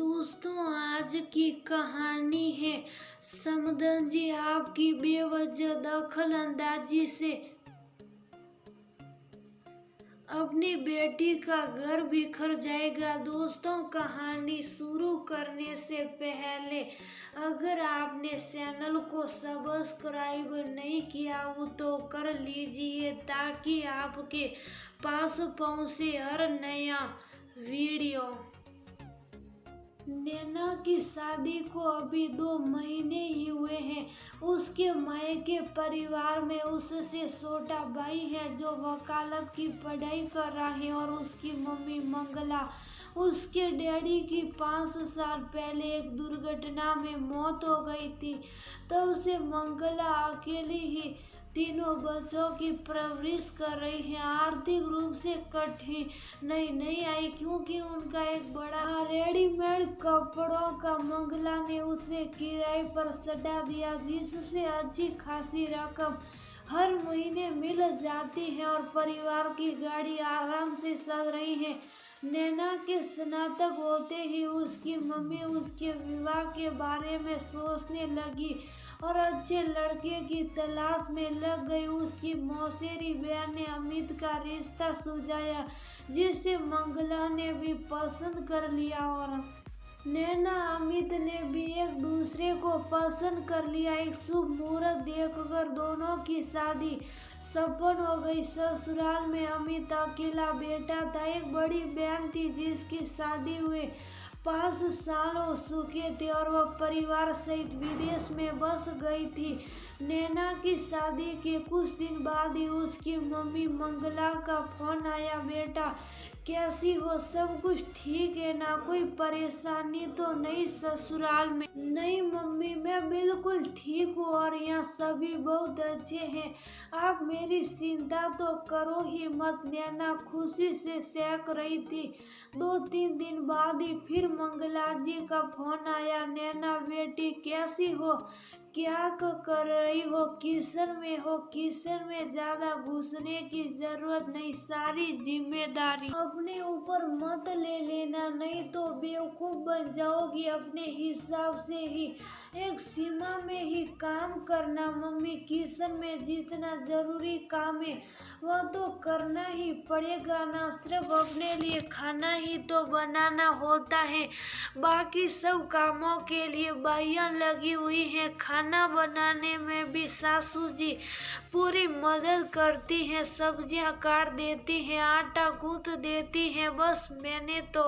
दोस्तों, आज की कहानी है समदन जी आपकी बेवजह दखल अंदाजी से अपनी बेटी का घर बिखर जाएगा। दोस्तों, कहानी शुरू करने से पहले अगर आपने चैनल को सब्सक्राइब नहीं किया हो तो कर लीजिए ताकि आपके पास पहुंचे हर नया वीडियो। नैना की शादी को अभी 2 महीने ही हुए हैं। उसके मायके परिवार में उससे छोटा भाई है जो वकालत की पढ़ाई कर रहा है और उसकी मम्मी मंगला। उसके डैडी की 5 साल पहले एक दुर्घटना में मौत हो गई थी। तब से मंगला अकेली ही तीनों बच्चों की परवरिश कर रही है। आर्थिक रूप से कठिन नहीं आई क्योंकि उनका एक बड़ा रेडीमेड कपड़ों का मंगला ने उसे किराए पर सटा दिया, जिससे अच्छी खासी रकम हर महीने मिल जाती है और परिवार की गाड़ी आराम से चल रही है। नैना के स्नातक होते ही उसकी मम्मी उसके विवाह के बारे में सोचने लगी और अच्छे लड़के की तलाश में लग गई। उसकी मौसेरी बहन ने अमित का रिश्ता सुझाया जिसे मंगला ने भी पसंद कर लिया और नैना अमित ने भी एक दूसरे को पसंद कर लिया। एक शुभ मुहूर्त देखकर दोनों की शादी सफल हो गई। ससुराल में अमित अकेला बेटा था। एक बड़ी बहन थी जिसकी शादी हुए 5 साल हो चुके थे और वह परिवार सहित विदेश में बस गई थी। नैना की शादी के कुछ दिन बाद ही उसकी मम्मी मंगला का फोन आया, बेटा कैसी हो, सब कुछ ठीक है ना, कोई परेशानी तो नहीं ससुराल में? नहीं मम्मी, मैं बिल्कुल ठीक हूँ और यहाँ सभी बहुत अच्छे हैं, आप मेरी चिंता तो करो ही मत। नैना खुशी से सहक रही थी। 2-3 दिन बाद ही फिर मंगला जी का फोन आया, नैना बेटी कैसी हो, क्या कर रही हो, किचन में हो? किचन में ज्यादा घुसने की जरूरत नहीं, सारी जिम्मेदारी अपने ऊपर मत ले लेना, नहीं तो बेवकूफ बन जाओगी। अपने हिसाब से ही एक सीमा में ही काम करना। मम्मी, किचन में जितना जरूरी काम है वह तो करना ही पड़ेगा ना, सिर्फ अपने लिए खाना ही तो बनाना होता है, बाकी सब कामों के लिए बाइयां लगी हुई हैं। खाना बनाने में भी सासू जी पूरी मदद करती हैं, सब्जियां काट देती हैं, आटा गूंथ देती हैं, बस मैंने तो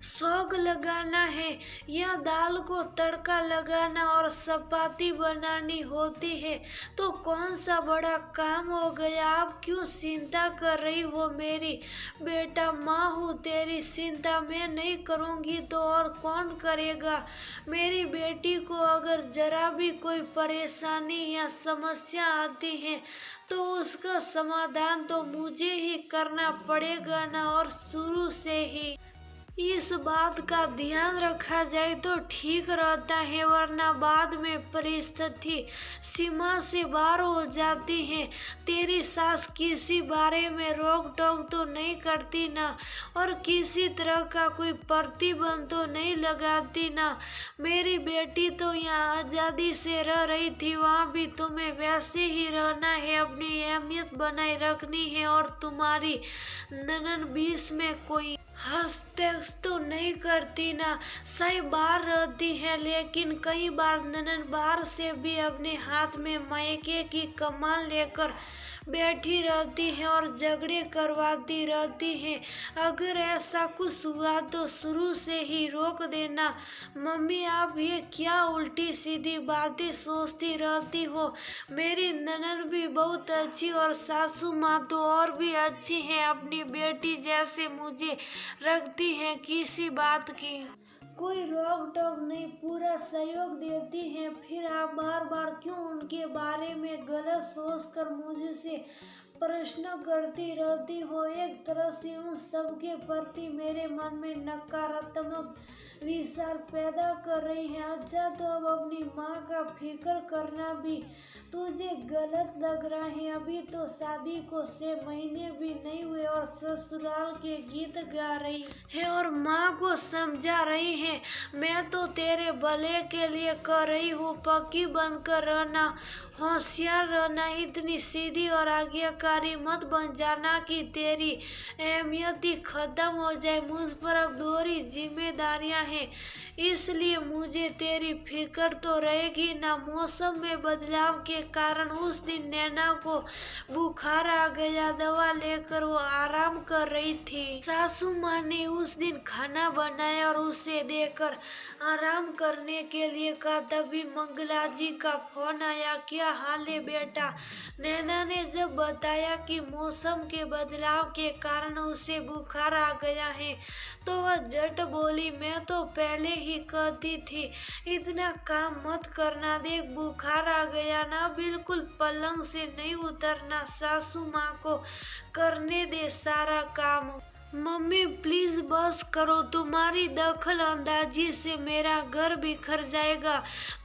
शौक लगाना है या दाल को तड़का लगाना और चपाती बनानी होती है तो कौन सा बड़ा काम हो गया। आप क्यों चिंता कर रही हो मेरी बेटा, माँ हूँ, तेरी चिंता मैं नहीं करूँगी तो और कौन करेगा। मेरी बेटी को अगर जरा भी कोई परेशानी या समस्या आती है तो उसका समाधान तो मुझे ही करना पड़ेगा ना, और शुरू से ही इस बात का ध्यान रखा जाए तो ठीक रहता है, वरना बाद में परिस्थिति सीमा से बाहर हो जाती है। तेरी सास किसी बारे में रोक टोक तो नहीं करती ना, और किसी तरह का कोई प्रतिबंध तो नहीं लगाती ना। मेरी बेटी तो यहाँ आज़ादी से रह रही थी, वहाँ भी तुम्हें वैसे ही रहना है, अपनी अहमियत बनाए रखनी है, और तुम्हारी ननद बीच में कोई हस्तक्षेप तो नहीं करती ना। सही बाहर रहती है लेकिन कई बार ननद बाहर से भी अपने हाथ में मायके की कमान लेकर बैठी रहती है और झगड़े करवाती रहती है। अगर ऐसा कुछ हुआ तो शुरू से ही रोक देना। मम्मी, आप ये क्या उल्टी सीधी बातें सोचती रहती हो, मेरी ननद भी बहुत अच्छी और सासू माँ तो और भी अच्छी हैं, अपनी बेटी जैसे मुझे रखती हैं, किसी बात की कोई रोक टोक नहीं, पूरा सहयोग देती हैं। फिर आप बार बार क्यों उनके बारे में गलत सोच कर मुझसे प्रश्न करती रहती हो। एक तरह से उन सब के प्रति मेरे मन में नकारात्मक विशाल पैदा कर रही है। अच्छा तो अब अपनी माँ का फिक्र करना भी तुझे गलत लग रहा है। अभी तो शादी को 6 महीने भी नहीं हुए और ससुराल के गीत गा रही है और माँ को समझा रही है। मैं तो तेरे भले के लिए कर रही हूँ, पक्की बनकर रहना, होशियार रहना, इतनी सीधी और आज्ञाकारी मत बन जाना कि तेरी अहमियत ही खत्म हो जाए। मुझ पर अब दोहरी जिम्मेदारियां हैं, इसलिए मुझे तेरी फिक्र तो रहेगी ना। मौसम में बदलाव के कारण उस दिन नैना को बुखार आ गया। दवा लेकर वो आराम कर रही थी। सासू माँ ने उस दिन खाना बनाया और उसे देकर आराम करने के लिए कहा। तभी मंगला जी का फोन आया। क्या हाल है बेटा? नैना ने जब बताया कि मौसम के बदलाव के कारण उसे बुखार आ गया है तो वह झट बोली, मैं तो पहले ही कहती थी इतना काम मत करना, देख बुखार आ गया ना, बिल्कुल पलंग से नहीं उतरना। सासू माँ को करने दे सारा काम। मम्मी प्लीज बस करो, तुम्हारी दखल अंदाजी से मेरा घर बिखर जाएगा।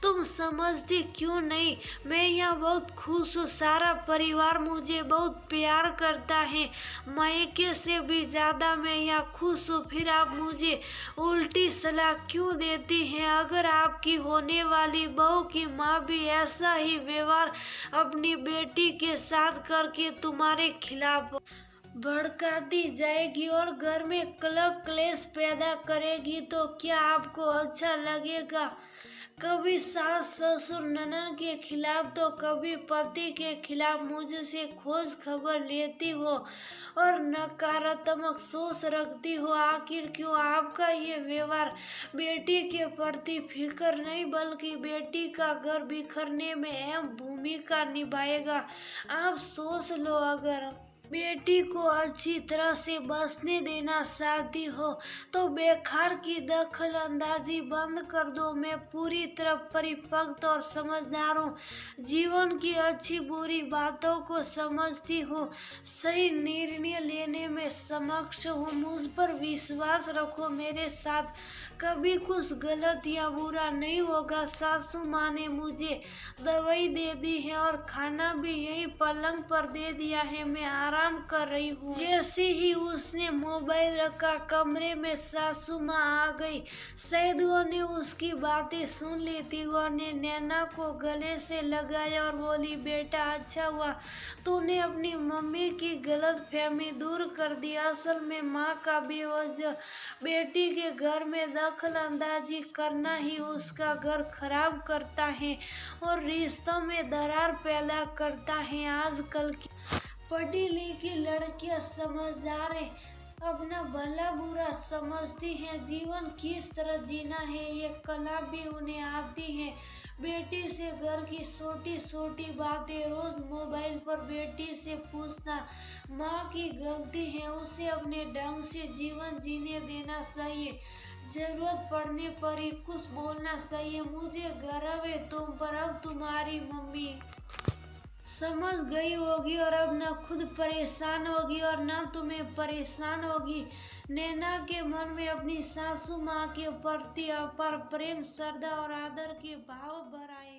तुम समझती क्यों नहीं? मैं यहाँ बहुत खुश हूँ, सारा परिवार मुझे बहुत प्यार करता है, मायके से भी ज्यादा मैं यहाँ खुश हूँ। फिर आप मुझे उल्टी सलाह क्यों देती हैं? अगर आपकी होने वाली बहू की माँ भी ऐसा ही व्यवहार अपनी बेटी के साथ करके तुम्हारे खिलाफ भड़काती जाएगी और घर में क्लेश पैदा करेगी तो क्या आपको अच्छा लगेगा? कभी सास ससुर ननद के खिलाफ तो कभी पति के खिलाफ मुझसे खोज खबर लेती हो और नकारात्मक सोच रखती हो। आखिर क्यों आपका ये व्यवहार बेटी के प्रति फिक्र नहीं बल्कि बेटी का घर बिखरने में अहम भूमिका निभाएगा? आप सोच लो, अगर बेटी को अच्छी तरह से बसने देना चाहती हो तो बेकार की दखल अंदाजी बंद कर दो। मैं पूरी तरह परिपक्व और समझदार हूँ, जीवन की अच्छी बुरी बातों को समझती हूँ, सही निर्णय लेने में सक्षम हूँ। मुझ पर विश्वास रखो, मेरे साथ कभी कुछ गलत या बुरा नहीं होगा। सासू माँ ने मुझे दवाई दे दी है और खाना भी यही पलंग पर दे दिया है, मैं आराम कर रही हूँ। जैसे ही उसने मोबाइल रखा कमरे में सासू माँ आ गई। शायद वो ने उसकी बातें सुन ली थी। वो ने नैना को गले से लगाया और बोली, बेटा अच्छा हुआ तूने अपनी मम्मी की गलतफहमी दूर कर दी। असल में माँ का बेवजह बेटी के घर में दखल अंदाजी करना ही उसका घर खराब करता है और रिश्तों में दरार पैदा करता है। आजकल की पढ़ी लिखी लड़कियां समझदार है, अपना भला बुरा समझती हैं, जीवन किस तरह जीना है ये कला भी उन्हें आती है। बेटी से घर की छोटी छोटी बातें रोज मोबाइल पर बेटी से पूछना माँ की गलती है, उसे अपने ढंग से जीवन जीने देना चाहिए, जरूरत पड़ने पर ही कुछ बोलना चाहिए। मुझे गर्व है तुम पर, अब तुम्हारी मम्मी समझ गई होगी और अब न खुद परेशान होगी और न तुम्हें परेशान होगी। नैना के मन में अपनी सासू माँ के प्रति अपार प्रेम, श्रद्धा और आदर के भाव भर आए।